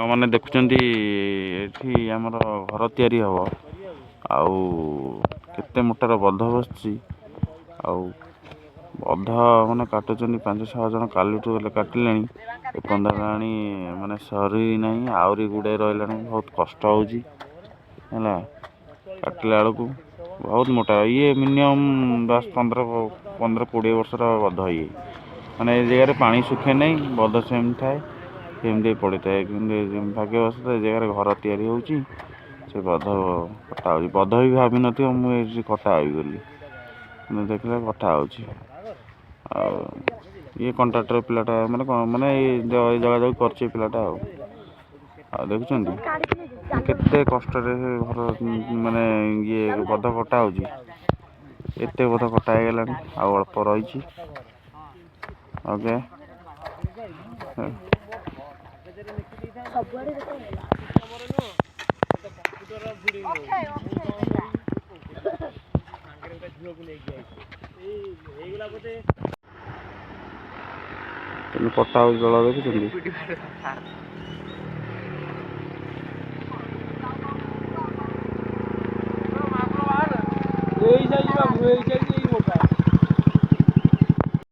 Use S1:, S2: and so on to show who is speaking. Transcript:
S1: ଆପଣମାନେ ଦେଖୁଛନ୍ତି ଏଠି ଆମର ଘର ତିଆରି ହବ ଆଉ କେତେ ମୋଟାର ବନ୍ଧ ବସିଛି ଆଉ ବନ୍ଧ ମାନେ କାଟୁଛନ୍ତି 5-6 ଜଣ କାଲିଠୁ ହେଲେ କାଟିଲେଣି ଏପର୍ଯ୍ୟନ୍ତ ହେଲାଣି ମାନେ ସରି ନାହିଁ ଆହୁରି ଗୁଡ଼ାଏ ରହିଲାଣି ବହୁତ କଷ୍ଟ ହେଉଛି ହେଲା କାଟିଲା ବେଳକୁ ବହୁତ ମୋଟା ଇଏ ମିନିମମ୍ 10-15-20 ବର୍ଷର ବନ୍ଧ ଇଏ ମାନେ ଏ ଜାଗାରେ ପାଣି ଶୁଖେ ନାହିଁ ବନ୍ଧ ସେମିତି ଥାଏ ସେମିତି ପଡ଼ିଥାଏ କିନ୍ତୁ ଭାଗ୍ୟବଶତଃ ଏ ଜାଗାରେ ଘର ତିଆରି ହେଉଛି ସେ ବନ୍ଧ କଟା ହେଉଛି ବନ୍ଧ ବି ଭାବିନଥିବ ମୁଁ ଏଠି କଟା ହେବି ବୋଲି କିନ୍ତୁ ଦେଖିଲେ କଟା ହେଉଛି ଆଉ ଇଏ କଣ୍ଟ୍ରାକ୍ଟର ପିଲାଟା ମାନେ କ'ଣ ମାନେ ଏଇ ଯୋଗାଯୋଗ କରିଛି ପିଲାଟା ଆଉ ଦେଖୁଛନ୍ତି କେତେ କଷ୍ଟରେ ଘର ମାନେ ଇଏ ବନ୍ଧ କଟା ହେଉଛି ଏତେ ବନ୍ଧ କଟା ହେଇଗଲାଣି ଆଉ ଅଳ୍ପ ରହିଛି ଓକେ କଟା ହେଉଛି ଜଳ ଦେଖୁଛନ୍ତି
S2: ଏଇ ସାଇଜ